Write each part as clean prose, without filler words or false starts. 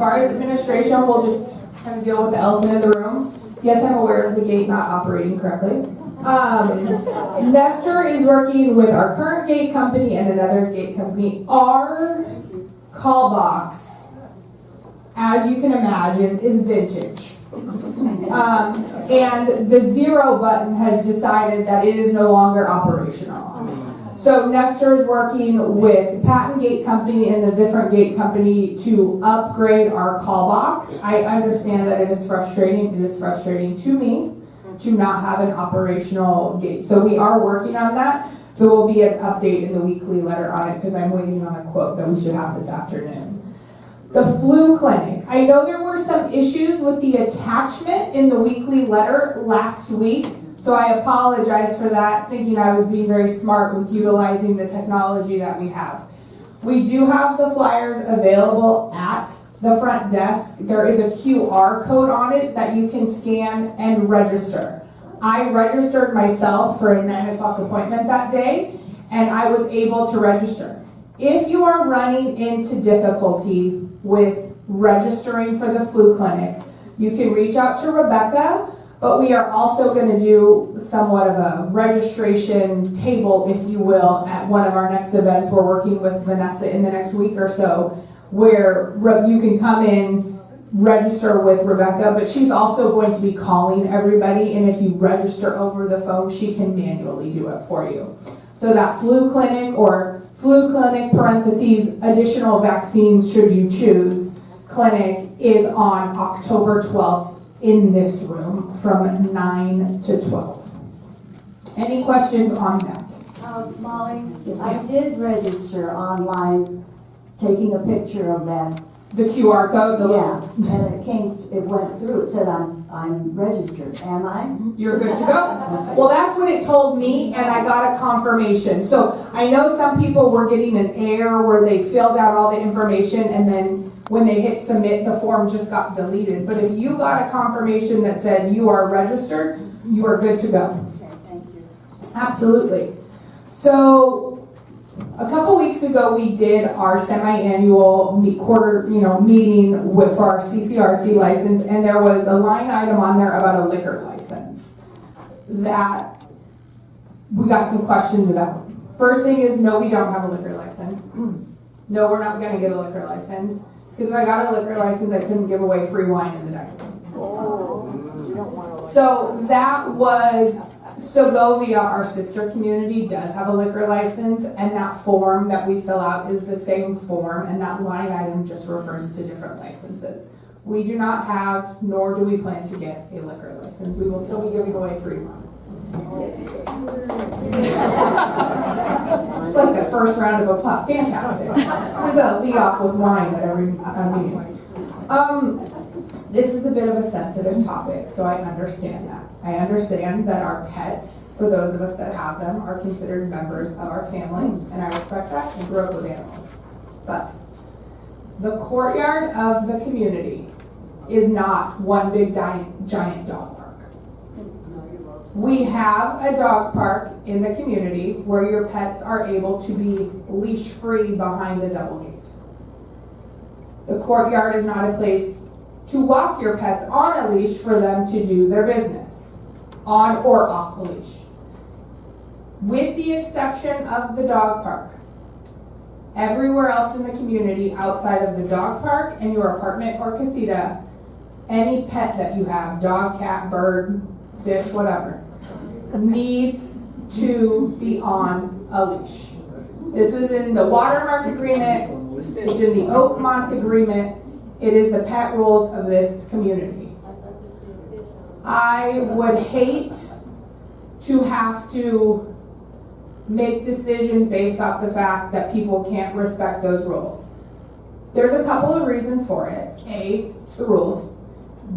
far as administration, we'll just kind of deal with the elephant in the room. Yes, I'm aware of the gate not operating correctly. Nestor is working with our current gate company and another gate company. Our call box, as you can imagine, is vintage. And the 0 button has decided that it is no longer operational. So Nestor is working with Patent Gate Company and a different gate company to upgrade our call box. I understand that it is frustrating. It is frustrating to me to not have an operational gate. So we are working on that. There will be an update in the weekly letter on it because I'm waiting on a quote that we should have this afternoon. The flu clinic. I know there were some issues with the attachment in the weekly letter last week, so I apologize for that, thinking I was being very smart with utilizing the technology that we have. We do have the flyers available at the front desk. There is a QR code on it that you can scan and register. I registered myself for a 9 o'clock appointment that day, and I was able to register. If you are running into difficulty with registering for the flu clinic, you can reach out to Rebecca, but we are also going to do somewhat of a registration table, if you will, at one of our next events. We're working with Vanessa in the next week or so, where you can come in, register with Rebecca, but she's also going to be calling everybody, and if you register over the phone, she can manually do it for you. So that flu clinic, or flu clinic parentheses additional vaccines should you choose, clinic is on October 12th in this room from 9 to 12. Any questions on that? Molly, I did register online, taking a picture of that. The QR code? Yeah, and it went through. It said I'm registered. Am I? You're good to go. Well, that's what it told me, and I got a confirmation. So I know some people were getting an error where they filled out all the information, and then when they hit submit, the form just got deleted. But if you got a confirmation that said you are registered, you are good to go. Okay, thank you. Absolutely. So a couple weeks ago, we did our semi-annual meeting for our CCRC license, and there was a line item on there about a liquor license that we got some questions about. First thing is, no, we don't have a liquor license. No, we're not going to get a liquor license, because if I got a liquor license, I couldn't give away free wine in the dining room. So that was Segovia, our sister community, does have a liquor license, and that form that we fill out is the same form, and that line item just refers to different licenses. We do not have, nor do we plan to get a liquor license. We will still be giving away free wine. It's like the first round of applause. Fantastic. There's a lead off with wine at every meeting. This is a bit of a sensitive topic, so I understand that. I understand that our pets, for those of us that have them, are considered members of our family, and I respect that. I grew up with animals. But the courtyard of the community is not one big giant dog park. We have a dog park in the community where your pets are able to be leash-free behind a double gate. The courtyard is not a place to walk your pets on a leash for them to do their business, on or off the leash. With the exception of the dog park, everywhere else in the community outside of the dog park and your apartment or casita, any pet that you have, dog, cat, bird, fish, whatever, needs to be on a leash. This was in the Watermark Agreement, it's in the Oakmont Agreement, it is the pet rules of this community. I would hate to have to make decisions based off the fact that people can't respect those rules. There's a couple of reasons for it. A, it's the rules.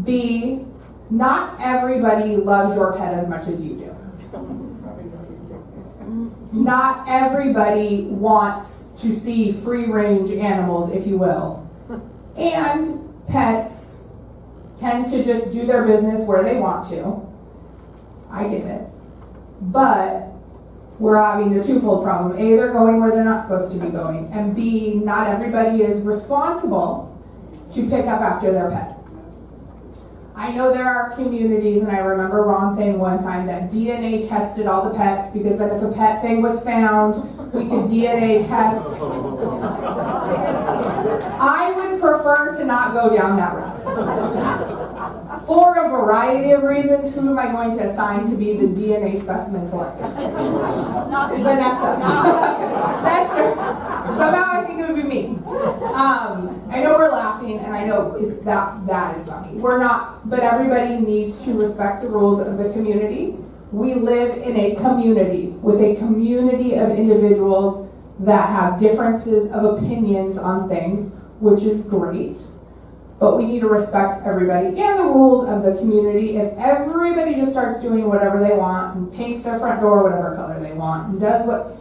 B, not everybody loves your pet as much as you do. Not everybody wants to see free-range animals, if you will. And pets tend to just do their business where they want to. I get it. But we're having a twofold problem. A, they're going where they're not supposed to be going. And B, not everybody is responsible to pick up after their pet. I know there are communities, and I remember Ron saying one time that DNA tested all the pets, because then if a pet thing was found, we could DNA test. I would prefer to not go down that route. For a variety of reasons. Who am I going to assign to be the DNA specimen collector? Vanessa. Esther. Somehow I think it would be me. I know we're laughing, and I know it's that is funny. We're not, but everybody needs to respect the rules of the community. We live in a community with a community of individuals that have differences of opinions on things, which is great. But we need to respect everybody and the rules of the community. If everybody just starts doing whatever they want and paints their front door whatever color they want and does what,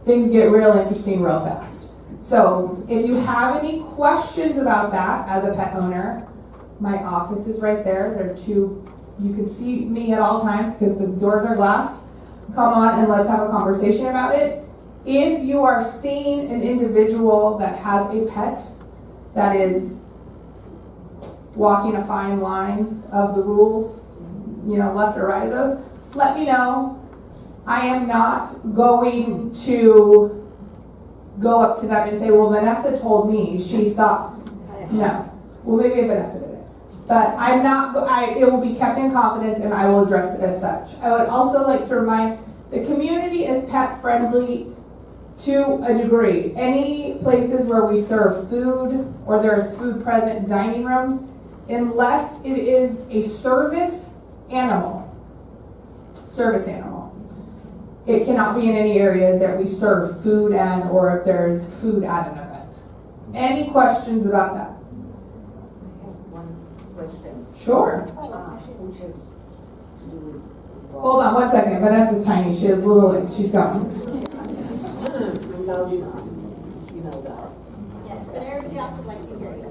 things get real interesting real fast. So if you have any questions about that as a pet owner, my office is right there. There are two, you can see me at all times because the doors are glass. Come on and let's have a conversation about it. If you are seeing an individual that has a pet that is walking a fine line of the rules, left or right of those, let me know. I am not going to go up to them and say, well, Vanessa told me she saw. No. Well, maybe if Vanessa did it. But I'm not, it will be kept in confidence and I will address it as such. I would also like to remind, the community is pet friendly to a degree. Any places where we serve food or there is food present in dining rooms, unless it is a service animal, it cannot be in any areas that we serve food at or if there's food at an event. Any questions about that? One question. Sure. Which is to do with. Hold on 1 second. Vanessa's tiny. She has little, she's gone. So, you know that. Yes, but everybody else would like to hear you.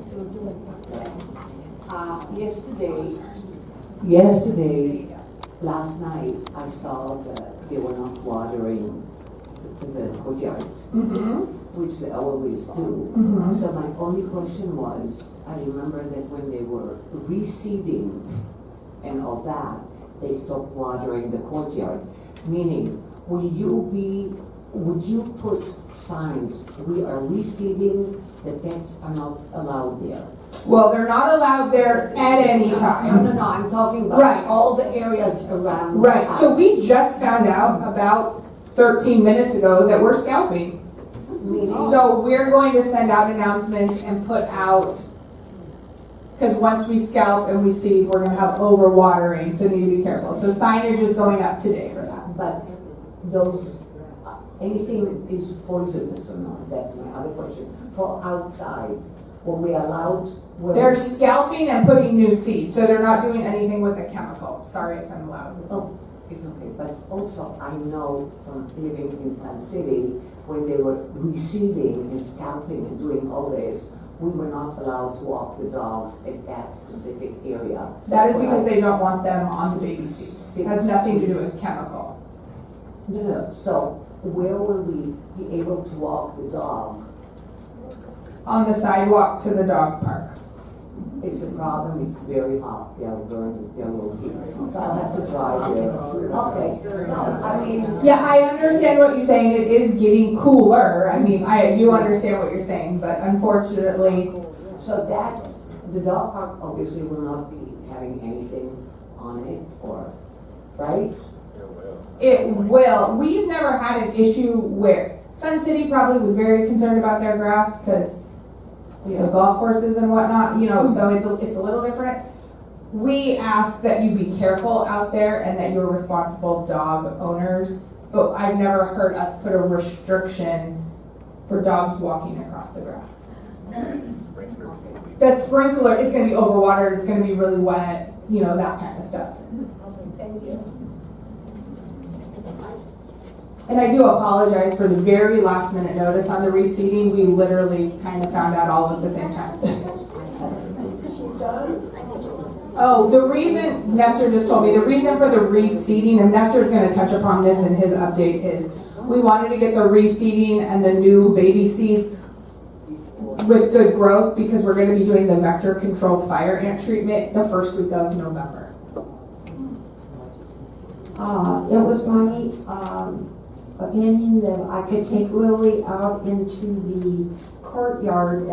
Yesterday, last night, I saw that they were not watering the courtyard, which they always do. So my only question was, I remember that when they were reseeding and all that, they stopped watering the courtyard. Meaning, would you put signs, we are reseeding, the pets are not allowed there? Well, they're not allowed there at any time. No, I'm talking about Right. all the areas around. Right. the So house. we just found out about 13 minutes ago that we're scalping. Meaning, So we're going to send out announcements and put out, because once we scalp and we seed, we're going to have overwatering, so need to be careful. So signage is going up today for that. but those, anything is poisonous or not? That's my other question. For outside, were we allowed? They're scalping and putting new seed, so they're not doing anything with a chemical. Sorry if I'm loud. Oh, it's okay, but also I know from living in Sun City, when they were reseeding and scalping and doing all this, we were not allowed to walk the dogs at that specific area. That is because they don't want them on the baby seeds. It has nothing to do with chemical. No, so where will we be able to walk the dog? On the sidewalk to the dog park. It's a problem, it's very hot, they'll burn, they will heat. So I'll have to drive there. Okay, no, I mean. Yeah, I understand what you're saying. It is getting cooler. I mean, I do understand what you're saying, but unfortunately, So that, the dog park obviously will not be having anything on it, or, right? it will. We've never had an issue where Sun City probably was very concerned about their grass because the golf courses and whatnot, so it's a little different. We ask that you be careful out there and that you're responsible dog owners, but I've never heard us put a restriction for dogs walking across the grass. The sprinkler, it's going to be overwatered, it's going to be really wet, that kind of stuff. Thank you. And I do apologize for the very last minute notice on the reseeding. We literally kind of found out all at the same time. Oh, the reason, Nestor just told me, the reason for the reseeding, and Nestor's going to touch upon this in his update, is we wanted to get the reseeding and the new baby seeds with good growth because we're gonna be doing the vector controlled fire ant treatment the first week of November. It was my opinion that I could take Lily out into the courtyard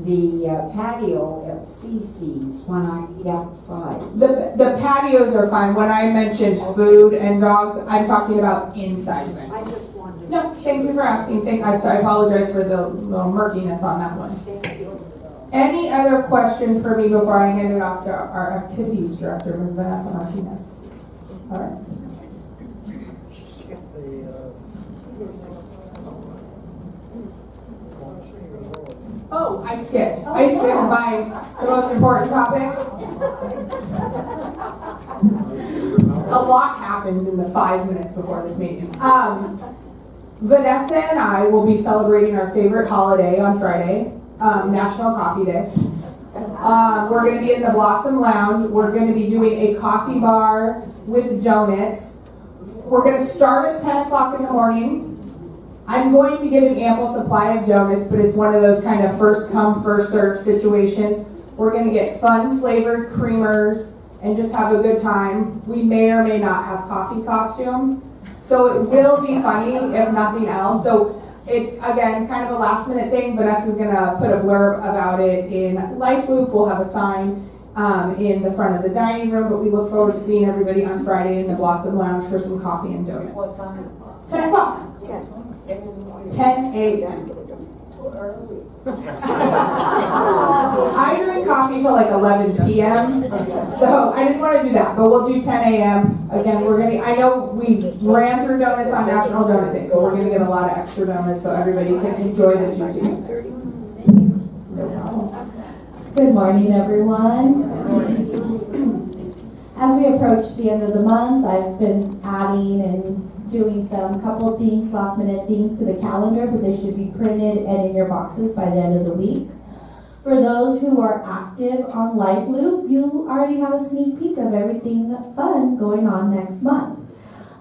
the patio at CC's when I get outside. The patios are fine. When I mentioned food and dogs, I'm talking about inside I venues. just wanted. No, thank you for asking. I apologize for the little murkiness on that one. Thank you. Any other questions for me before I hand it off to our activities director, Ms. Vanessa Martinez? All right. Oh, I skipped. I skipped the most important topic. A lot happened in the 5 minutes before this meeting. Vanessa and I will be celebrating our favorite holiday on Friday, National Coffee Day. We're going to be in the Blossom Lounge. We're going to be doing a coffee bar with donuts. We're going to start at 10 o'clock in the morning. I'm going to get an ample supply of donuts, but it's one of those kind of first come, first served situations. We're going to get fun flavored creamers and just have a good time. We may or may not have coffee costumes, so it will be funny if nothing else. So it's, again, kind of a last minute thing. Vanessa's going to put a blurb about it in Life Loop. We'll have a sign in the front of the dining room, but we look forward to seeing everybody on Friday in the Blossom Lounge for some coffee and donuts. What time? 10 o'clock. 10 a.m. I drink coffee till like 11 p.m. So I didn't want to do that, but we'll do 10 a.m. Again, I know we ran through donuts on National Donut Day, so we're gonna get a lot of extra donuts so everybody can enjoy the two together. No problem. Good morning, everyone. As we approach the end of the month, I've been adding and doing some couple of things, last minute things to the calendar, but they should be printed and in your boxes by the end of the week. For those who are active on Life Loop, you already have a sneak peek of everything fun going on next month.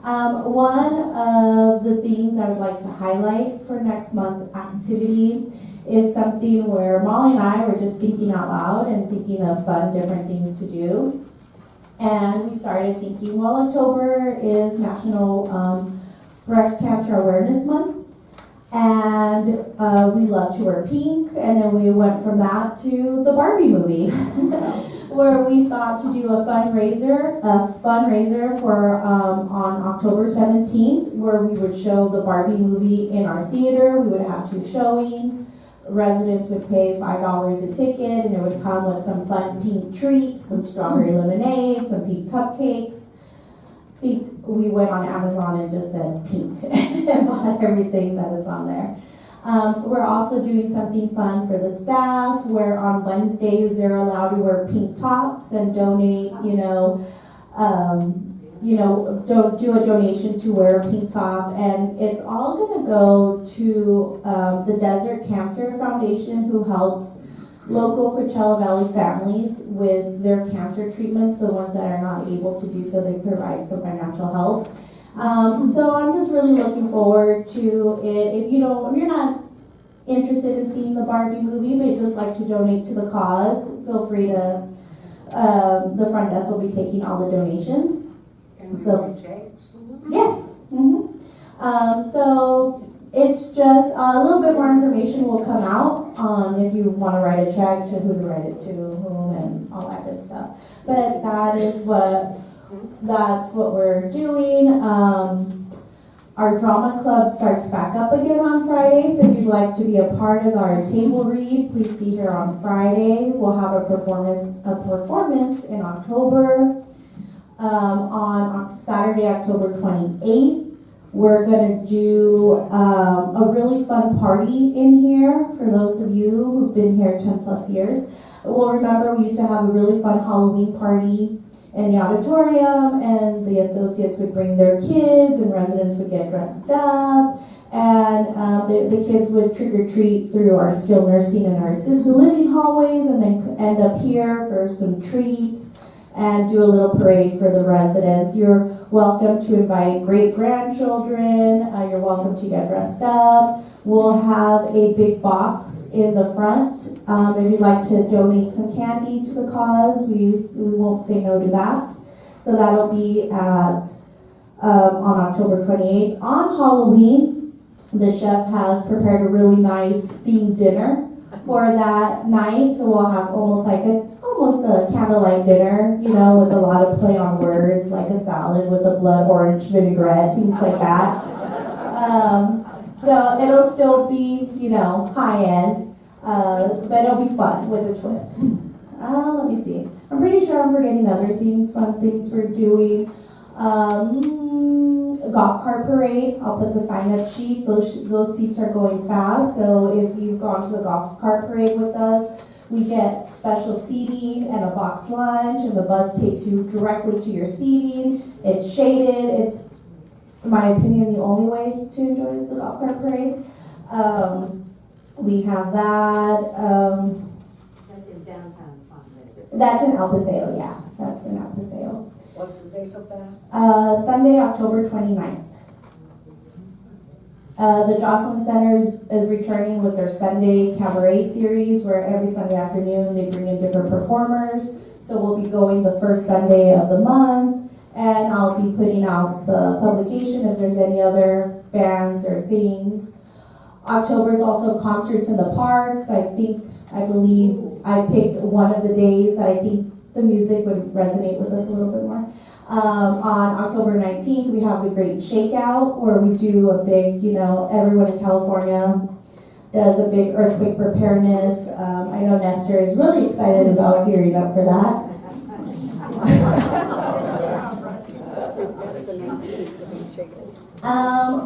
One of the things I would like to highlight for next month's activity is something where Molly and I were just thinking out loud and thinking of fun, different things to do. And we started thinking, well, October is National Breast Cancer Awareness Month. And we love to wear pink. And then we went from that to the Barbie movie, where we thought to do a fundraiser for on October 17th, where we would show the Barbie movie in our theater. We would have 2 showings. Residents would pay $5 a ticket, and it would come with some fun pink treats, some strawberry lemonade, some pink cupcakes. I think we went on Amazon and just said pink and bought everything that is on there. We're also doing something fun for the staff, where on Wednesdays they're allowed to wear pink tops and donate, don't do a donation to wear a pink top, and it's all going to go to the Desert Cancer Foundation, who helps local Coachella Valley families with their cancer treatments, the ones that are not able to do so. They provide some financial help. So I'm just really looking forward to it. If you're not interested in seeing the Barbie movie, but you'd just like to donate to the cause, feel free to. The front desk will be taking all the donations. So, yes. So it's just a little bit more information will come out on if you want to write a check, to who to write it to, whom, and all that good stuff. But that's what we're doing. Our drama club starts back up again on Friday, so if you'd like to be a part of our table read, please be here on Friday. We'll have a performance in October. On Saturday, October 28th, we're going to do a really fun party in here for those of you who've been here 10 plus years. Well, remember, we used to have a really fun Halloween party in the auditorium, and the associates would bring their kids, and residents would get dressed up, and the kids would trick-or-treat through our skilled nursing and our assisted living hallways, and then end up here for some treats. and do a little parade for the residents. You're welcome to invite great-grandchildren. You're welcome to get dressed up. We'll have a big box in the front. If you'd like to donate some candy to the cause, we won't say no to that. So that'll be at on October 28th. On Halloween, the chef has prepared a really nice themed dinner for that night. So we'll have almost a candlelight dinner, you know, with a lot of play on words, like a salad with a blood orange vinaigrette, things like that. So it'll still be, you know, high end, but it'll be fun with a twist. Let me see. I'm pretty sure I'm forgetting other things, fun things we're doing. A golf cart parade. I'll put the sign-up sheet. Those seats are going fast. So if you've gone to the golf cart parade with us, we get special seating and a box lunch, and the bus takes you directly to your seating. It's shaded. It's, in my opinion, the only way to enjoy the golf cart parade. We have that. That's in downtown Fontaine. That's in El Paseo, yeah. That's in El Paseo. What's the date of that? Sunday, October 29th. The Jocelyn Center is returning with their Sunday Cabaret series, where every Sunday afternoon they bring in different performers. So we'll be going the first Sunday of the month, and I'll be putting out the publication if there's any other bands or things. October is also concerts in the parks. I believe I picked one of the days that I think the music would resonate with us a little bit more. On October 19th, we have the Great Shakeout, where we do a big, you know, everyone in California does a big earthquake preparedness. I know Nestor is really excited about gearing up for that.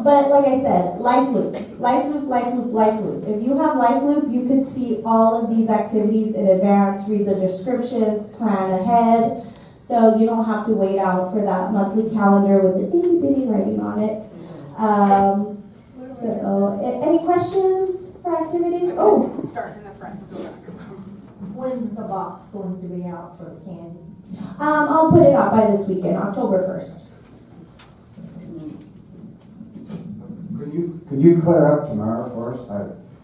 But like I said, Life Loop. If you have Life Loop, you can see all of these activities in advance, read the descriptions, plan ahead. So you don't have to wait out for that monthly calendar with the itty bitty writing on it. Any questions for activities? Oh, Start in the front. When's the box going to be out for candy? I'll put it out by this weekend, October 1st. Could you clear up tomorrow for us?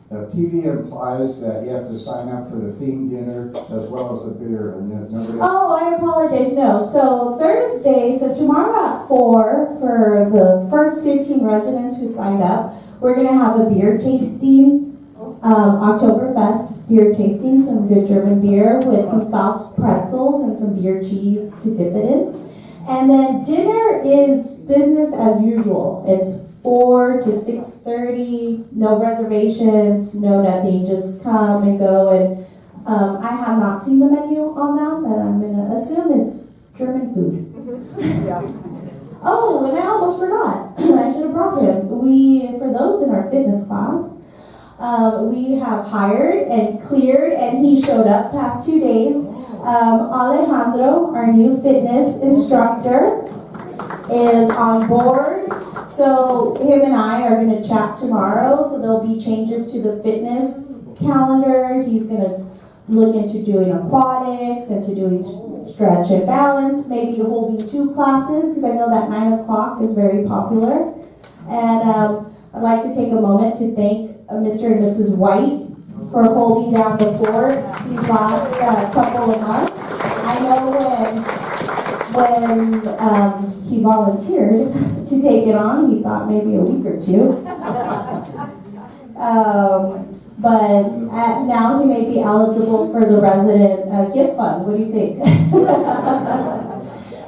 The TV implies that you have to sign up for the theme dinner as well as the beer, and nobody. Oh, I apologize. No. So Thursday, so tomorrow at 4, for the first 15 residents who signed up, we're going to have a beer tasting, Oktoberfest beer tasting, some good German beer with some soft pretzels and some beer cheese to dip it in. And then dinner is business as usual. It's 4 to 6:30, no reservations, no nothing, just come and go. And I have not seen the menu on that, but I'm going to assume it's German food. Oh, and I almost forgot. I should have brought him. For those in our fitness class, we have hired and cleared, and he showed up past 2 days. Alejandro, our new fitness instructor, is on board. So him and I are going to chat tomorrow. So there'll be changes to the fitness calendar. He's going to look into doing aquatics and to doing stretch and balance, maybe holding 2 classes, because I know that 9 o'clock is very popular. And I'd like to take a moment to thank Mr. and Mrs. White for holding down the fort these last couple of months. I know when he volunteered to take it on, he thought maybe a week or 2. But now he may be eligible for the resident gift fund. What do you think?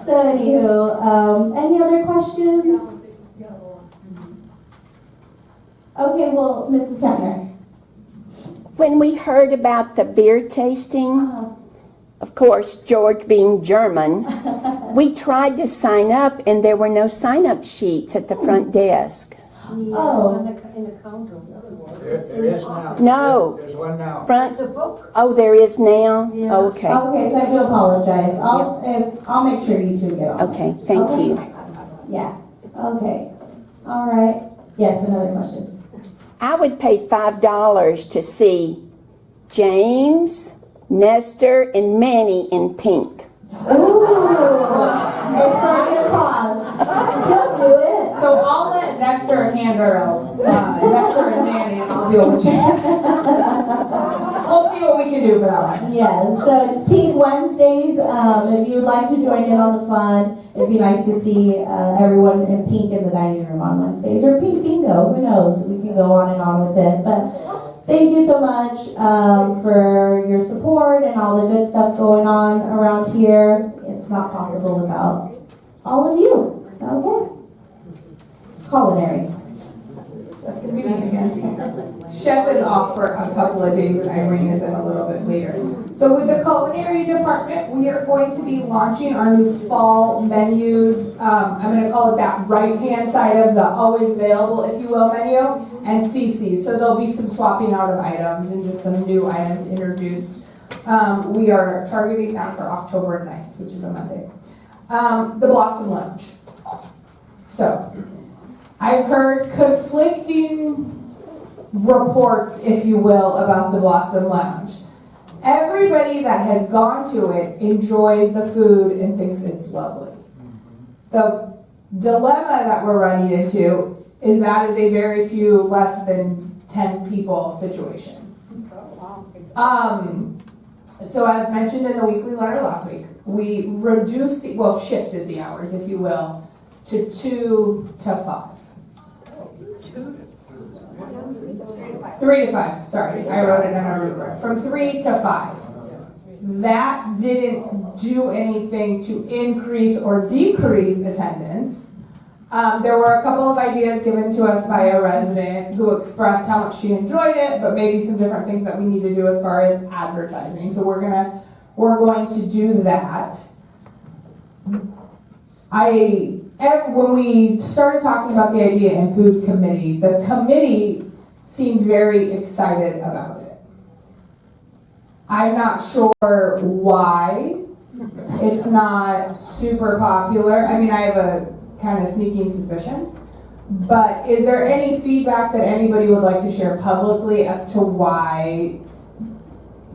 So anywho, any other questions? Okay, well, Mrs. Kepner. When we heard about the beer tasting, of course, George being German, we tried to sign up and there were no sign-up sheets at the front desk. Oh. In the counter. There is now. No. There's one now. Front. It's a book. Oh, there is now? Yeah. Okay. Okay, so I do apologize. I'll make sure you 2 get on. Okay, thank you. Yeah. Okay. All right. Yes, another question. I would pay $5 to see James, Nestor, and Manny in pink. Ooh, it's gonna be a pause. He'll do it. So I'll let Nestor handle, Nestor and Danny, and I'll deal with Chance. We'll see what we can do for that one. Yes, so it's Pink Wednesdays. If you would like to join in on the fun, it'd be nice to see everyone in pink in the dining room on Wednesdays. Or pink bingo, who knows? We can go on and on with it. But thank you so much for your support and all the good stuff going on around here. It's not possible without all of you. Okay? Culinary. That's gonna be me again. Chef is off for a couple of days and Irene is in a little bit later. So with the culinary department, we are going to be launching our new fall menus. I'm gonna call it that right-hand side of the always available, if you will, menu, and CC. So there'll be some swapping out of items and just some new items introduced. We are targeting that for October 9th, which is a Monday. The Blossom Lounge. So, I've heard conflicting reports, if you will, about the Blossom Lounge. Everybody that has gone to it enjoys the food and thinks it's lovely. The dilemma that we're running into is that is a very few less than 10 people situation. So as mentioned in the weekly letter last week, we reduced, shifted the hours, if you will, to 2 to 5. 3 to 5, sorry, I wrote it in our report. From 3 to 5. That didn't do anything to increase or decrease attendance. There were a couple of ideas given to us by a resident who expressed how much she enjoyed it, but maybe some different things that we need to do as far as advertising. So we're going to do that. When we started talking about the idea in food committee, the committee seemed very excited about it. I'm not sure why it's not super popular. I mean, I have a kind of sneaking suspicion. But is there any feedback that anybody would like to share publicly as to why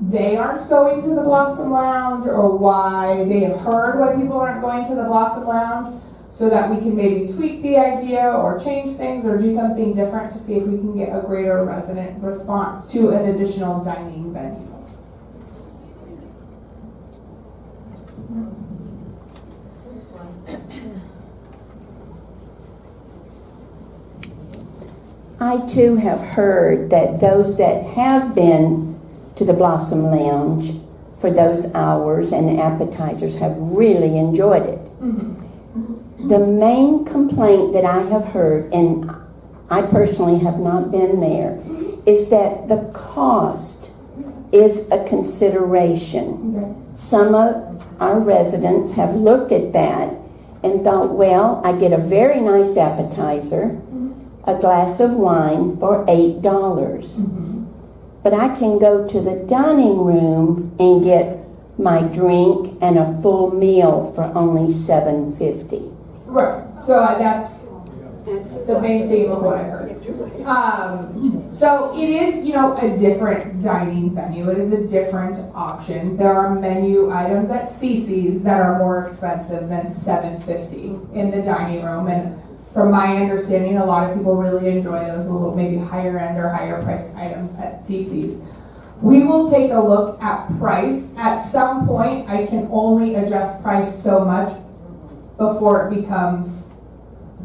they aren't going to the Blossom Lounge, or why they have heard why people aren't going to the Blossom Lounge, so that we can maybe tweak the idea or change things or do something different to see if we can get a greater resident response to an additional dining venue? I too have heard that those that have been to the Blossom Lounge for those hours and appetizers have really enjoyed it. Mm-hmm. The main complaint that I have heard, and I personally have not been there, is that the cost is a consideration. Okay. Some of our residents have looked at that and thought, well, I get a very nice appetizer, a glass of wine for $8. Mm-hmm. But I can go to the dining room and get my drink and a full meal for only $7.50. Right. So that's the main theme of what I heard. So it is, a different dining venue. It is a different option. There are menu items at CC's that are more expensive than $7.50 in the dining room, and from my understanding, a lot of people really enjoy those a little maybe higher end or higher priced items at CC's. We will take a look at price. At some point, I can only adjust price so much before it becomes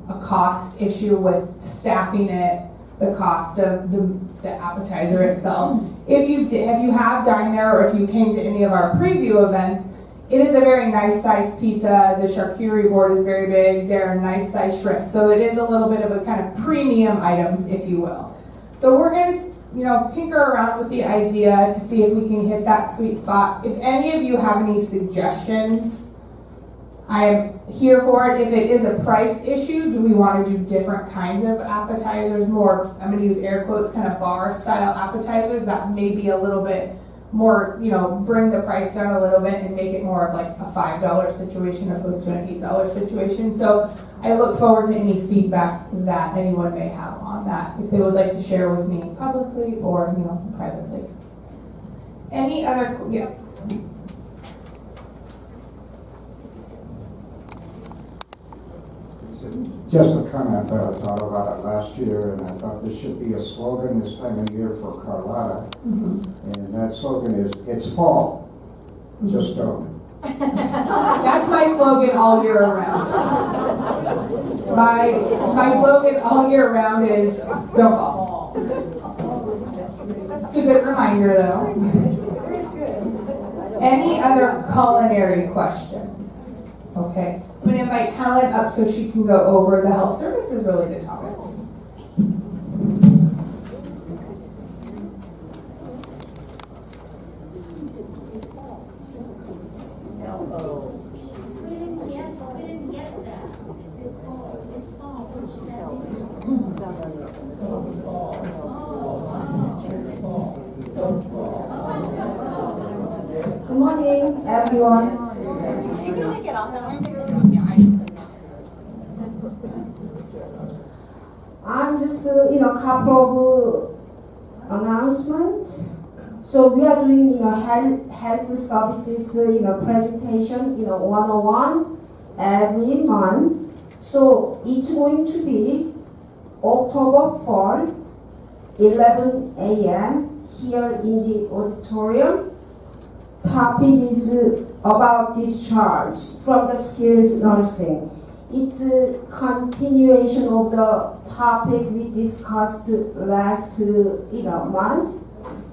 a cost issue with staffing it, the cost of the appetizer itself. If you have dined there, or if you came to any of our preview events, it is a very nice sized pizza. The charcuterie board is very big. They're nice sized shrimp. So it is a little bit of a kind of premium items, if you will. So we're going to tinker around with the idea to see if we can hit that sweet spot. If any of you have any suggestions, I am here for it. If it is a price issue, do we want to do different kinds of appetizers, more, I'm going to use air quotes, kind of bar style appetizers that may be a little bit more, bring the price down a little bit and make it more of like a $5 situation opposed to an $8 situation. So I look forward to any feedback that anyone may have on that, if they would like to share with me publicly or, privately. Any other, yeah. Just a comment, but I thought about it last year, and I thought this should be a slogan this time of year for Carlotta. And that slogan is, "It's fall, just don't." That's my slogan all year around. My slogan all year round is, don't fall. It's a good reminder, though. Any other culinary questions? Okay, I'm going to invite Helen up so she can go over the health services related topics. We didn't get that. It's fall, which is Good morning, everyone. You can take it off, Helen. I'm just, couple of announcements. So we are doing, health services, presentation, 101 every month. So it's going to be October 4th, 11 a.m. here in the auditorium. Topic is about discharge from the skilled nursing. It's a continuation of the topic we discussed last, month.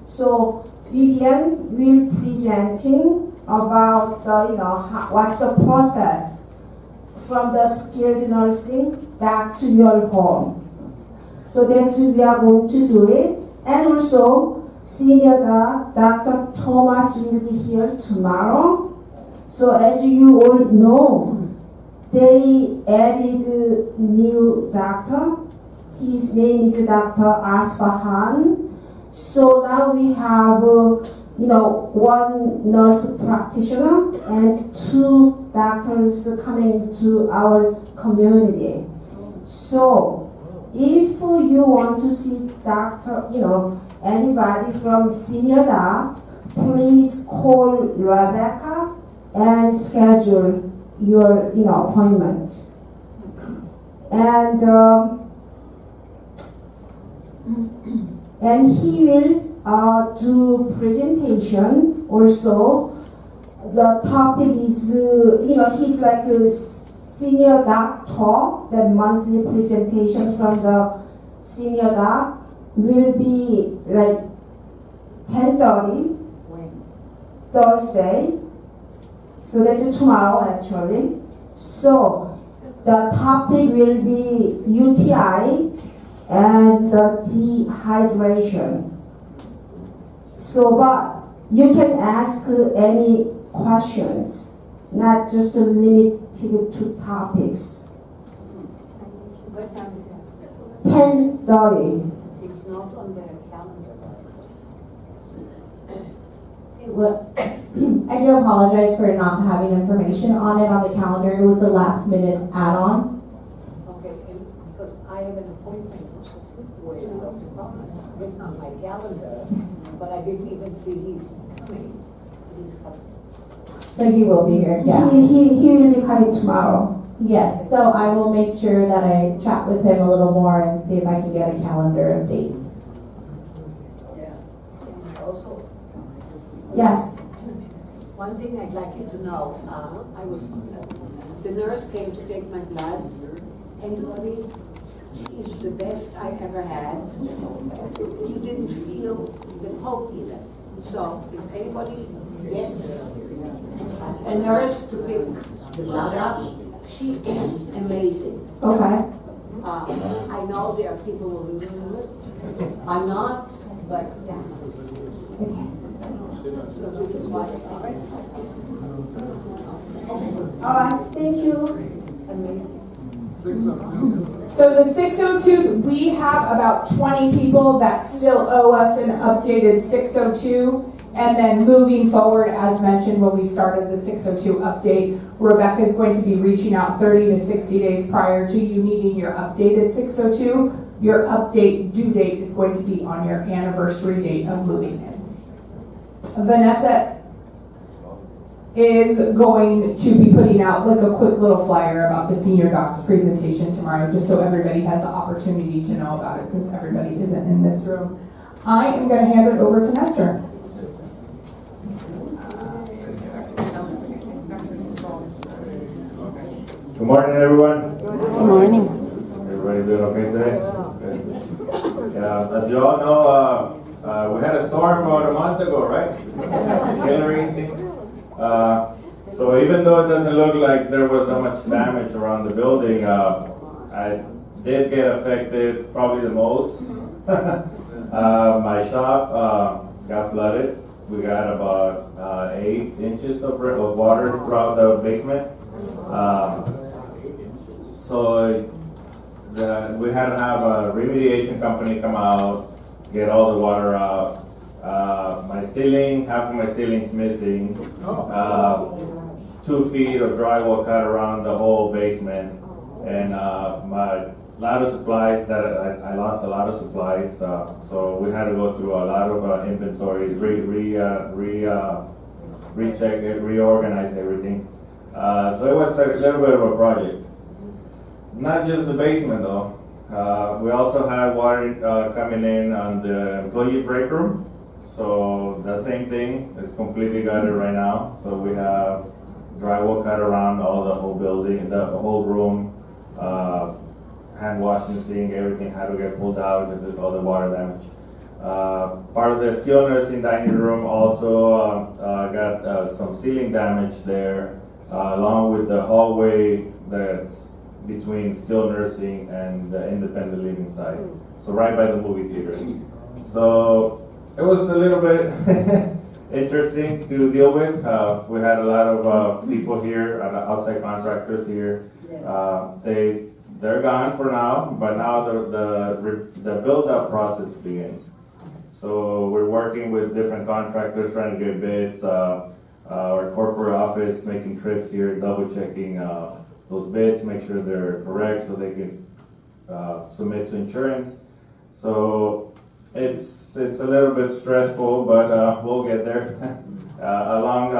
So Vivian will presenting about what's the process from the skilled nursing back to your home. So that's we are going to do it, and also senior Dr. Thomas will be here tomorrow. So as you all know, they added a new doctor. His name is Dr. Asfahan. So now we have, one nurse practitioner and 2 doctors coming to our community. So if you want to see doctor, anybody from senior doc, please call Rebecca and schedule your, appointment. And he will do presentation also. The topic is, he's like a senior doc talk. The monthly presentation from the senior doc will be like 10:30 Thursday. So that's tomorrow actually. So the topic will be UTI and the dehydration. So, but you can ask any questions, not just limited to topics. What time is it? 10:30. It's not on the calendar. Well, I do apologize for not having information on it on the calendar. It was a last minute add-on. Okay, and because I have an appointment with Dr. Thomas written on my calendar, but I didn't even see he's coming. He's coming. So he will be here, yeah. He will be coming tomorrow. Yes, so I will make sure that I chat with him a little more and see if I can get a calendar of dates. Yeah. And also, Yes. one thing I'd like you to know, the nurse came to take my blood. Anybody? She's the best I ever had. You didn't feel the poke even. So if anybody gets a nurse to pick the blood up, she is amazing. Okay. I know there are people who do it. I'm not, but yes. Okay. So this is what it is. All right, thank you. Amazing. So the 602, we have about 20 people that still owe us an updated 602. And then moving forward, as mentioned when we started the 602 update, Rebecca is going to be reaching out 30 to 60 days prior to you needing your updated 602. Your update due date is going to be on your anniversary date of moving in. Vanessa, is going to be putting out like a quick little flyer about the senior docs presentation tomorrow, just so everybody has the opportunity to know about it since everybody isn't in this room. I am going to hand it over to Nestor. Good morning, everyone. Good morning. Everybody doing okay today? Good. Yeah, as you all know, we had a storm about a month ago, right? Hillary thing. So even though it doesn't look like there was that much damage around the building, I did get affected probably the most. My shop got flooded. We got about 8 inches of water throughout the basement. So we had to have a remediation company come out, get all the water out. My ceiling, half of my ceiling's missing. 2 feet of drywall cut around the whole basement, and my lot of supplies that I lost a lot of supplies. So we had to go through a lot of inventories, recheck it, reorganize everything. So it was a little bit of a project. Not just the basement though. We also had water coming in on the employee break room. So the same thing, it's completely gutted right now. So we have drywall cut around the whole building, the whole room. Hand washing sink, everything had to get pulled out because of all the water damage. Part of the skilled nursing dining room also got some ceiling damage there, along with the hallway that's between skilled nursing and the independent living side. So right by the movie theater. So it was a little bit interesting to deal with. We had a lot of people here, outside contractors here. They're gone for now, but now the build-up process begins. So we're working with different contractors, trying to get bids. Our corporate office making trips here, double checking those bids, make sure they're correct so they can submit to insurance. So it's a little bit stressful, but we'll get there. Along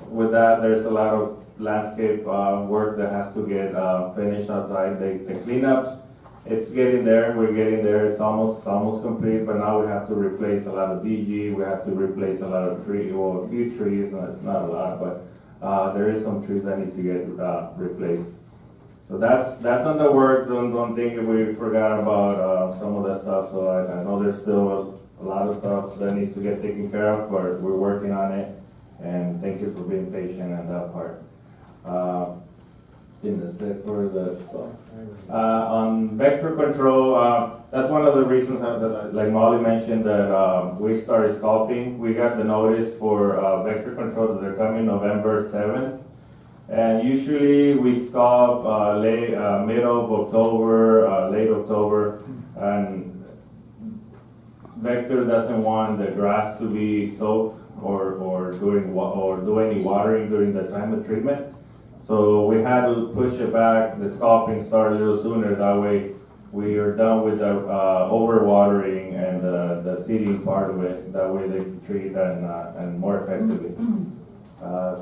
with that, there's a lot of landscape work that has to get finished outside. The cleanups, it's getting there. We're getting there. It's almost complete. But now we have to replace a lot of DG. We have to replace a lot of trees, or a few trees. And it's not a lot, but there is some trees that need to get replaced. So that's on the work. Don't think we forgot about some of that stuff. So I know there's still a lot of stuff that needs to get taken care of, but we're working on it. And thank you for being patient on that part. That's it for the stuff. On vector control, that's one of the reasons that, like Molly mentioned, that we started sculpting. We got the notice for vector control that they're coming November 7th. And usually we sculpt middle of October, late October. And vector doesn't want the grass to be soaked or do any watering during the time of treatment. So we had to push it back. The sculpting started a little sooner. That way we are done with the overwatering and the seeding part of it. That way they can treat and more effectively.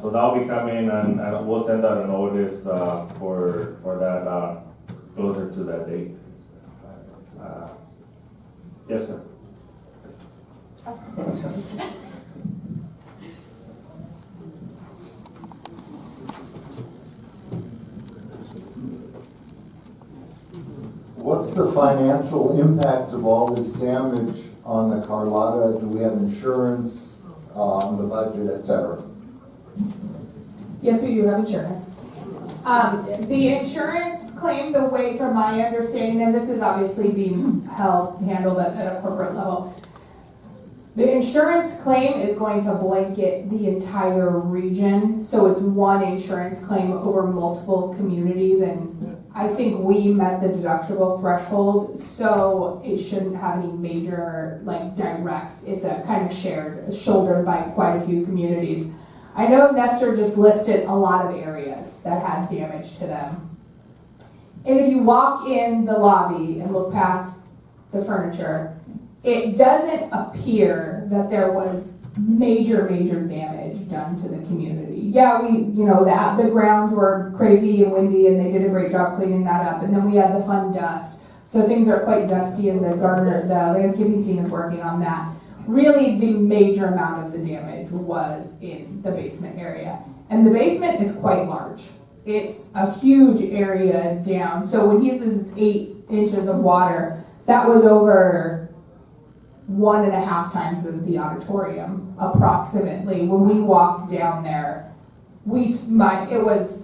So that'll be coming, and we'll send out a notice for that closer to that date. Yes, sir. What's the financial impact of all this damage on the Carlotta? Do we have insurance on the budget, et cetera? Yes, we do have insurance. The insurance claim, the way from my understanding, and this is obviously being handled at a corporate level, the insurance claim is going to blanket the entire region. So it's one insurance claim over multiple communities, and I think we met the deductible threshold, so it shouldn't have any major, direct, it's a kind of shouldered by quite a few communities. I know Nestor just listed a lot of areas that had damage to them. And if you walk in the lobby and look past the furniture, it doesn't appear that there was major damage. damage done to the community. Yeah, the grounds were crazy and windy and they did a great job cleaning that up. And then we had the fun dust. So things are quite dusty and the landscaping team is working on that. Really, the major amount of the damage was in the basement area. And the basement is quite large. It's a huge area down. So when he says 8 inches of water, that was over 1.5 times the auditorium, approximately. When we walked down there, it was,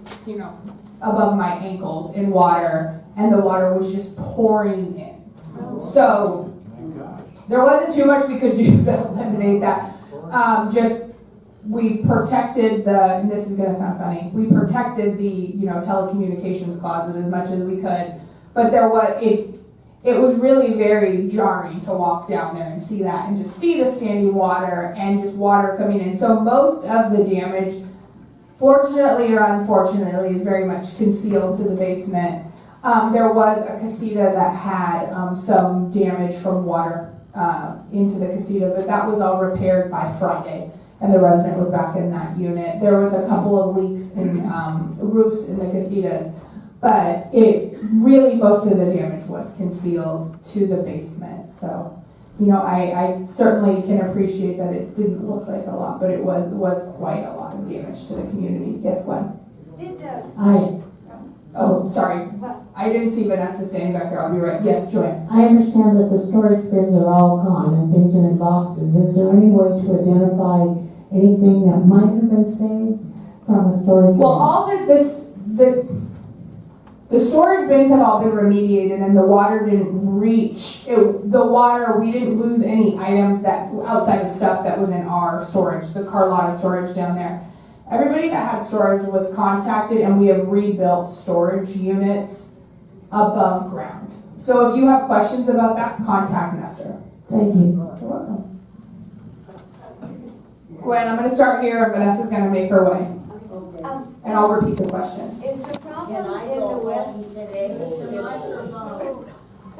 above my ankles in water, and the water was just pouring in. So there wasn't too much we could do to eliminate that. We protected and this is gonna sound funny, we protected the, telecommunications closet as much as we could, but it was really very jarring to walk down there and see that and just see the standing water and just water coming in. So most of the damage, fortunately or unfortunately, is very much concealed to the basement. There was a casita that had some damage from water into the casita, but that was all repaired by Friday, and the resident was back in that unit. There was a couple of leaks in roofs in the casitas, but most of the damage was concealed to the basement. So, I certainly can appreciate that it didn't look like a lot, but it was quite a lot of damage to the community. Yes, Gwen? Oh, sorry. I didn't see Vanessa standing back there. I'll be right. Yes, Joanne. I understand that the storage bins are all gone and things are in boxes. Is there any way to identify anything that might have been saved from a storage bin? Well, all the storage bins have all been remediated and the water didn't reach. We didn't lose any items that outside of stuff that was in our storage, the Carlotta storage down there. Everybody that had storage was contacted, and we have rebuilt storage units above ground. So if you have questions about that, contact Nestor. Thank you. You're welcome. Gwen, I'm going to start here, and Vanessa's going to make her way. And I'll repeat the question. Is the problem in the west?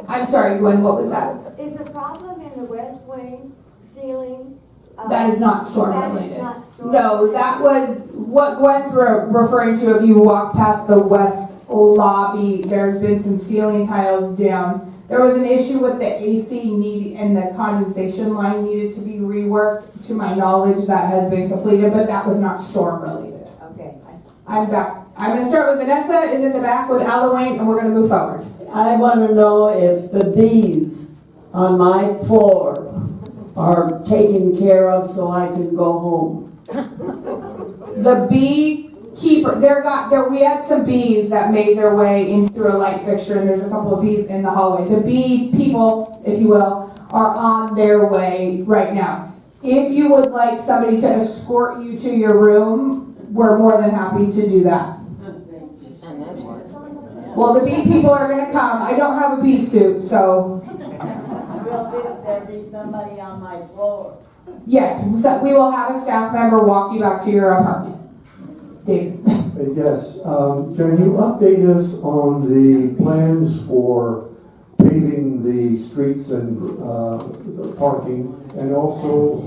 I'm sorry, Gwen, what was that? Is the problem in the west wing ceiling? That is not storm That is related. not storm No, related. that was what Gwen's referring to. If you walk past the west lobby, there's been some ceiling tiles down. There was an issue with the AC and the condensation line needed to be reworked. To my knowledge, that has been completed, but that was not storm related. Okay. I'm back. I'm going to start with Vanessa is in the back with Halloween, and we're going to move forward. I want to know if the bees on my floor are taken care of so I can go home. The beekeeper, we had some bees that made their way in through a light fixture, and there's a couple of bees in the hallway. The bee people, if you will, are on their way right now. If you would like somebody to escort you to your room, we're more than happy to do that. Well, the bee people are going to come. I don't have a bee suit, so. Will there be somebody on my floor? Yes, so we will have a staff member walk you back to your apartment. David. Yes, can you update us on the plans for paving the streets and parking, and also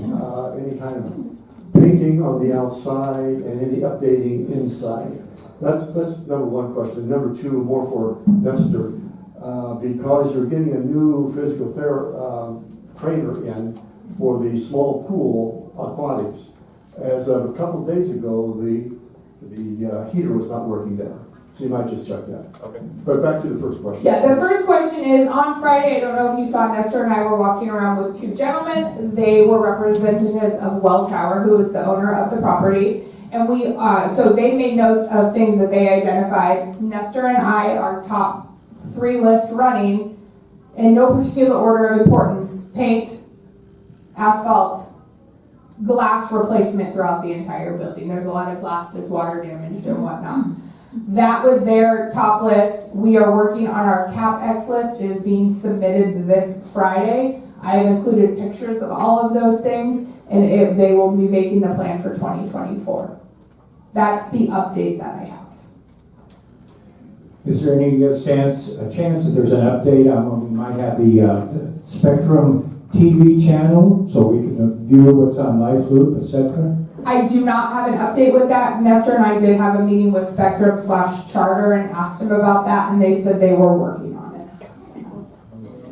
any kind of painting on the outside and any updating inside? That's number one question. Number two, more for Nestor, because you're getting a new physical trainer in for the small pool aquatics. As of a couple of days ago, the heater was not working there. So you might just check that. Okay. But back to the first question. Yeah, the first question is, on Friday, I don't know if you saw, Nestor and I were walking around with two gentlemen. They were representatives of Well Tower, who is the owner of the property. And so they made notes of things that they identified. Nestor and I, our top 3 list running, in no particular order of importance: paint, asphalt, glass replacement throughout the entire building. There's a lot of glass that's water damaged and whatnot. That was their top list. We are working on our CapEx list. It is being submitted this Friday. I have included pictures of all of those things, and they will be making the plan for 2024. That's the update that I have. Is there any chance that there's an update on when we might have the Spectrum TV channel so we can view what's on Life Loop, etc.? I I do not have an update with that. Nestor and I did have a meeting with Spectrum/Charter and asked them about that, and they said they were working on it.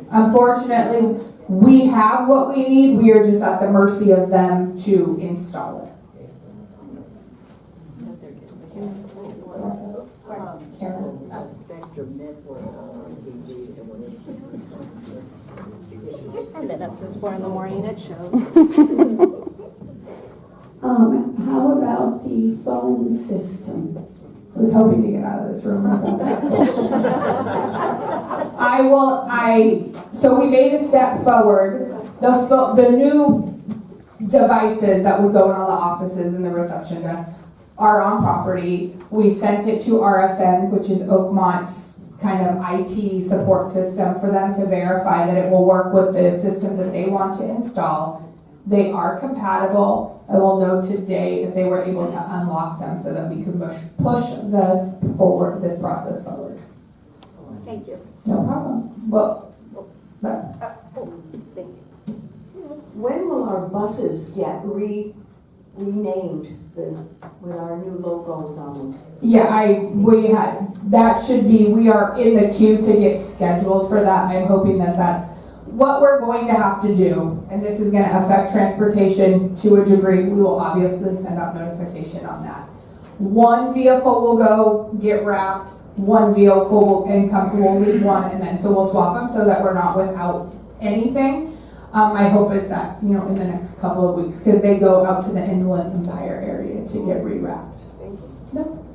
Unfortunately, we have what we need. We are just at the mercy of them to install it. Spectrum Network on TV. I've been up since 4 in the morning, it shows. How about the phone system? I was hoping to get out of this room without that. So we made a step forward. The new devices that would go in all the offices and the reception desk are on property. We sent it to RSN, which is Oakmont's kind of IT support system, for them to verify that it will work with the system that they want to install. They are compatible. I will know today if they were able to unlock them so that we could push this process forward. Thank you. No problem. Well, Thank you. When will our buses get renamed with our new logos on them? yeah, we are in the queue to get scheduled for that. I'm hoping that that's what we're going to have to do, and this is going to affect transportation to a degree. We will obviously send out notification on that. One vehicle will go get wrapped, one vehicle will leave one, and then so we'll swap them so that we're not without anything. My hope is that, in the next couple of weeks, because they go out to the Inland Empire area to get rewrapped. No.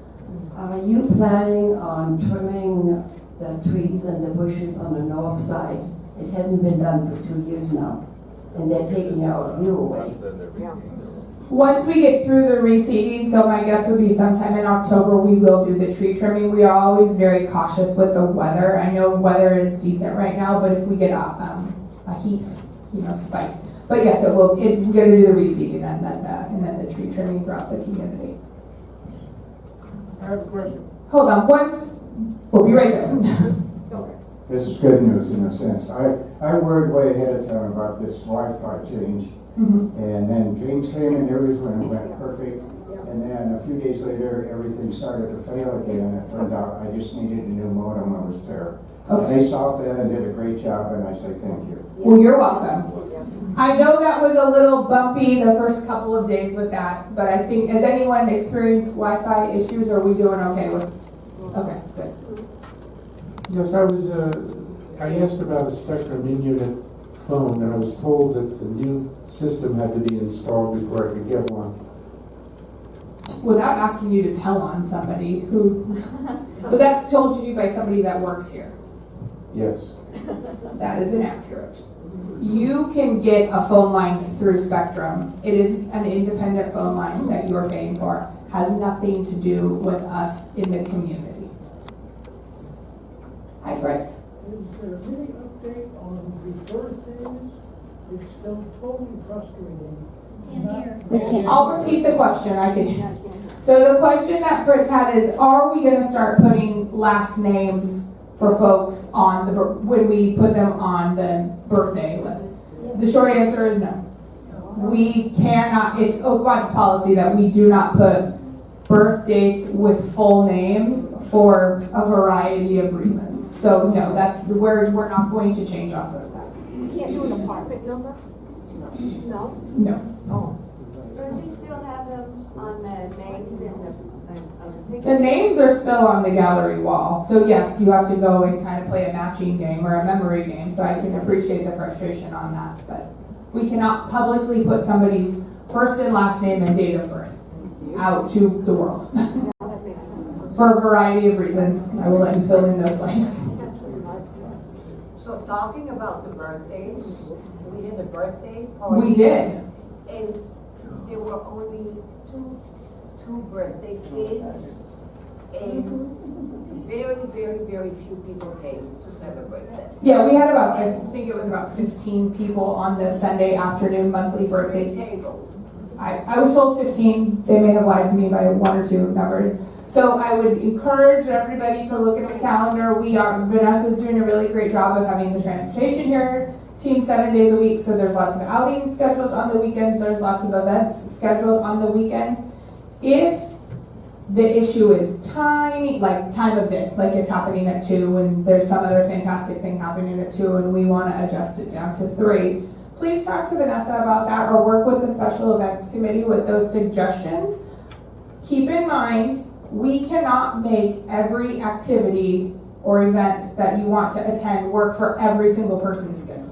Are you planning on trimming the trees and the bushes on the north side? It hasn't been done for 2 years now, and they're taking our view away. Once we get through the reseeding, so my guess would be sometime in October, we will do the tree trimming. We are always very cautious with the weather. I know weather is decent right now, but if we get a heat, spike. But yes, it will. We're going to do the reseeding and then the tree trimming throughout the community. I have a question. Hold on, we'll be right there. This is good news in a sense. I worried way ahead of time about this Wi-Fi change. And then James came and everything went perfect. And then a few days later, everything started to fail again. It turned out I just needed a new modem. I was there. Okay. They solved that and did a great job, and I say thank you. Well, you're welcome. I know that was a little bumpy the first couple of days with that, but I think, has anyone experienced Wi-Fi issues, or are we doing okay with? Okay, good. Yes, I asked about a Spectrum in-unit phone, and I was told that the new system had to be installed before I could get one. Without asking you to tell on somebody who, was that told to you by somebody that works here? Yes. That is inaccurate. You can get a phone line through Spectrum. It is an independent phone line that you are paying for. Has nothing to do with us in the community. Hi, Bryce. Is there any update on the birthdays? It's still totally frustrating. I'll repeat the question. So the question that Fritz had is, are we going to start putting last names for folks on when we put them on the birthday list? The short answer is no. We cannot. It's Oakmont's policy that we do not put birth dates with full names for a variety of reasons. So no, we're not going to change off of that. You can't do an apartment number? No? No. Oh. Don't you still have them on the names and the The names are still on the gallery wall. So yes, you have to go and kind of play a matching game or a memory game. So I can appreciate the frustration on that. But we cannot publicly put somebody's first and last name and date of birth out to the world. For a variety of reasons. I will let you fill in those blanks. So talking about the birthdays, we had a birthday party. We did. And there were only two birthday kids, and very, very, very few people came to celebrate that. Yeah, we had I think it was about 15 people on this Sunday afternoon monthly birthday. Tables. I was told 15. They may have lied to me by one or two numbers. So I would encourage everybody to look at the calendar. Vanessa's doing a really great job of having the transportation here team 7 days a week, so there's lots of outings scheduled on the weekends, there's lots of events scheduled on the weekends. If the issue is time, like time of day, like it's happening at 2 and there's some other fantastic thing happening at 2 and we want to adjust it down to 3, please talk to Vanessa about that or work with the special events committee with those suggestions. Keep in mind, we cannot make every activity or event that you want to attend work for every single person's schedule.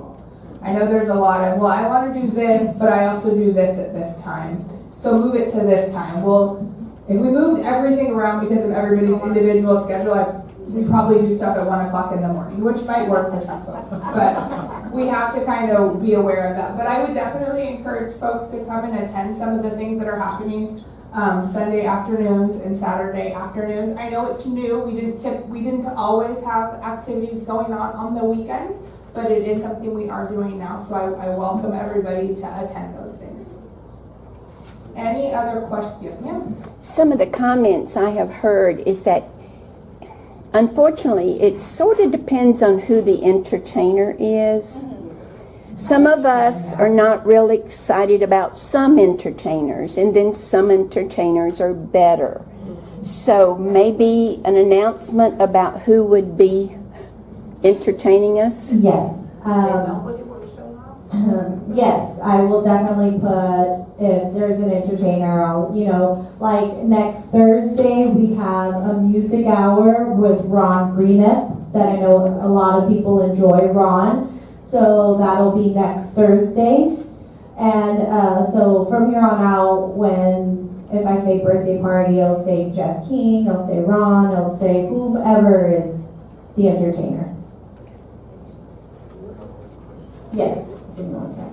I know there's a lot of, well, I want to do this, but I also do this at this time. So move it to this time. Well, if we moved everything around because of everybody's individual schedule, we probably do stuff at 1 o'clock in the morning, which might work for some folks. But we have to kind of be aware of that. But I would definitely encourage folks to come and attend some of the things that are happening Sunday afternoons and Saturday afternoons. I know it's new. We didn't always have activities going on the weekends, but it is something we are doing now. So I welcome everybody to attend those things. Any other questions? Yes, ma'am. Some of the comments I have heard is that, unfortunately, it sort of depends on who the entertainer is. Some of us are not really excited about some entertainers, and then some entertainers are better. So maybe an announcement about who would be entertaining us? Yes. Yes, I will definitely put, if there's an entertainer, I'll, like next Thursday, we have a music hour with Ron Greenup, that I know a lot of people enjoy Ron. So that'll be next Thursday. And so from here on out, if I say birthday party, I'll say Jeff King, I'll say Ron, I'll say whomever is the entertainer. Yes. Give me 1 second.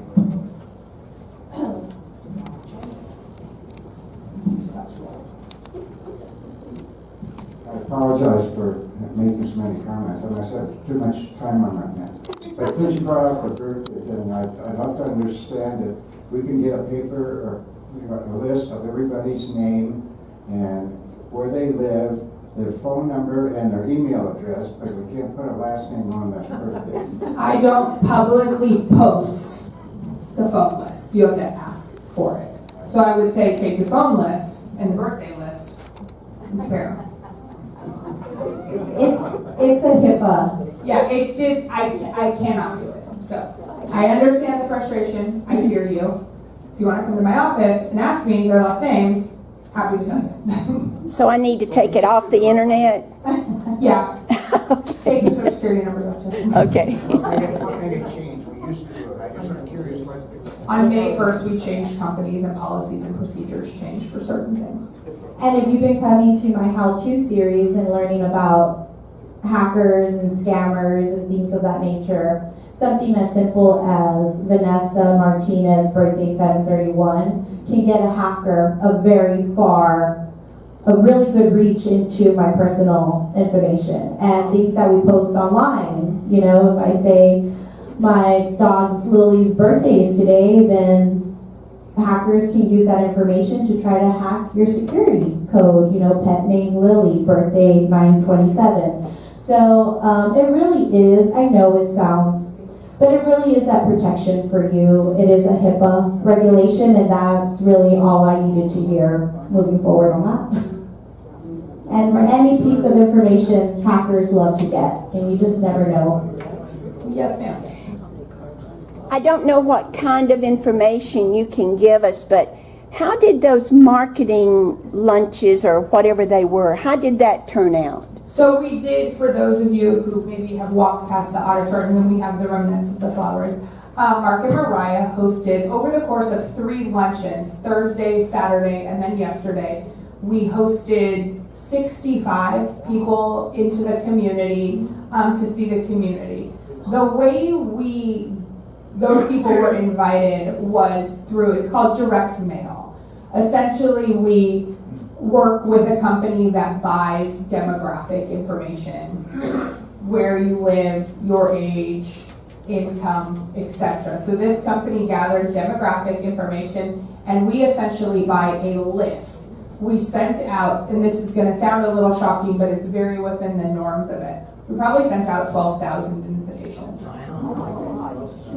I apologize for making so many comments. I must have too much time on my hands. But since you brought up the birthday thing, I'd love to understand that we can get a paper or a list of everybody's name and where they live, their phone number, and their email address, but we can't put a last name on that birthday. I don't publicly post the phone list. You have to ask for it. So I would say take your phone list and the birthday list and compare them. It's a HIPAA. Yeah, it's just, I cannot do it. So I understand the frustration. I hear you. If you want to come to my office and ask me their last names, happy to send it. So I need to take it off the internet? Yeah. Take your social security number out too. Okay. How many change? We used to do it. I just am curious what. On May 1st, we changed companies and policies and procedures changed for certain things. And if you've been coming to my how-to series and learning about hackers and scammers and things of that nature, something as simple as Vanessa Martinez, birthday 731, can get a hacker a really good reach into my personal information and things that we post online. If I say my dog's Lily's birthday is today, then hackers can use that information to try to hack your security code, pet name Lily, birthday 9/27. So it really is, I know it sounds, but it really is that protection for you. It is a HIPAA regulation, and that's really all I needed to hear moving forward on that. And any piece of information hackers love to get, and you just never know. Yes, ma'am. I don't know what kind of information you can give us, but how did those marketing lunches or whatever they were, how did that turn out? So we did, for those of you who maybe have walked past the auditorium, and we have the remnants of the flowers, Mark and Mariah hosted, over the course of 3 luncheons, Thursday, Saturday, and then yesterday, we hosted 65 people into the community to see the community. The way those people were invited was through, it's called direct mail. Essentially, we work with a company that buys demographic information, where you live, your age, income, etc. So this company gathers demographic information, and we essentially buy a list. We sent out, and this is going to sound a little shocking, but it's very within the norms of it. We probably sent out 12,000 invitations.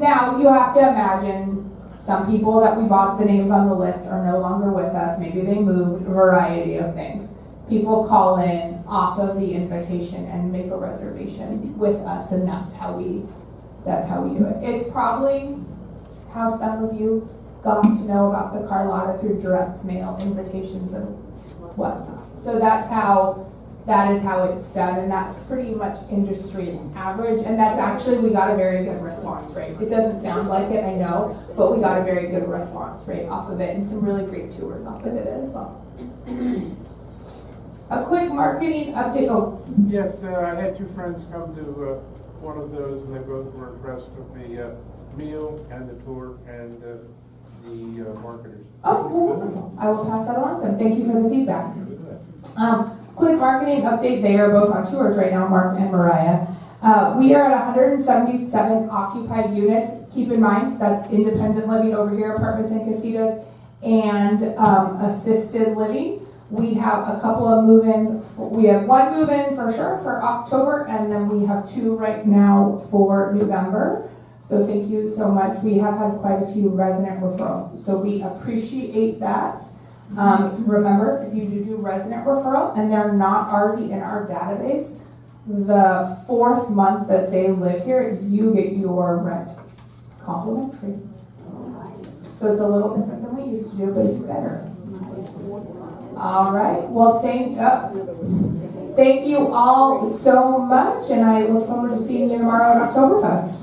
Now, you have to imagine, some people that we bought the names on the list are no longer with us. Maybe they moved, a variety of things. People call in off of the invitation and make a reservation with us, and that's how we do it. It's probably how some of you got to know about the Carlotta through direct mail invitations and whatnot. So that is how it's done, and that's pretty much industry average, and that's actually, we got a very good response rate. It doesn't sound like it, I know, but we got a very good response rate off of it, and some really great tours off of it as well. A quick marketing update. Oh. Yes, I had two friends come to one of those, and they both were impressed with the meal and the tour and the marketers. Oh, wonderful. I will pass that along to them. Thank you for the feedback. Quick marketing update. They are both on tours right now, Mark and Mariah. We are at 177 occupied units. Keep in mind, that's independent living over here, apartments and casitas, and assisted living. We have a couple of move-ins. We have one move-in for sure for October, and then we have two right now for November. So thank you so much. We have had quite a few resident referrals, so we appreciate that. Remember, if you do resident referral and they're not already in our database, the 4th month that they live here, you get your rent complimentary. So it's a little different than we used to do, but it's better. All right. Well, thank you all so much, and I look forward to seeing you tomorrow at Oktoberfest.